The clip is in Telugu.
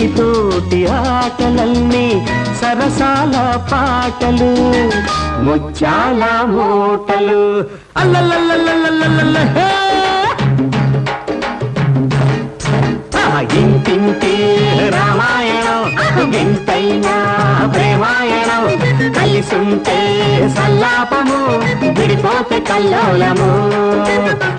తోటి ఆటలన్నీ సరసాల పాటలు ముత్యాల మూటలు అల్లల్లల్లల్లల్లల్ల ఇంటింటి రామాయణం ఎంతైనా ప్రేమాయణం కలిసుంటే సల్లాపము విడిపోతే కల్లోలము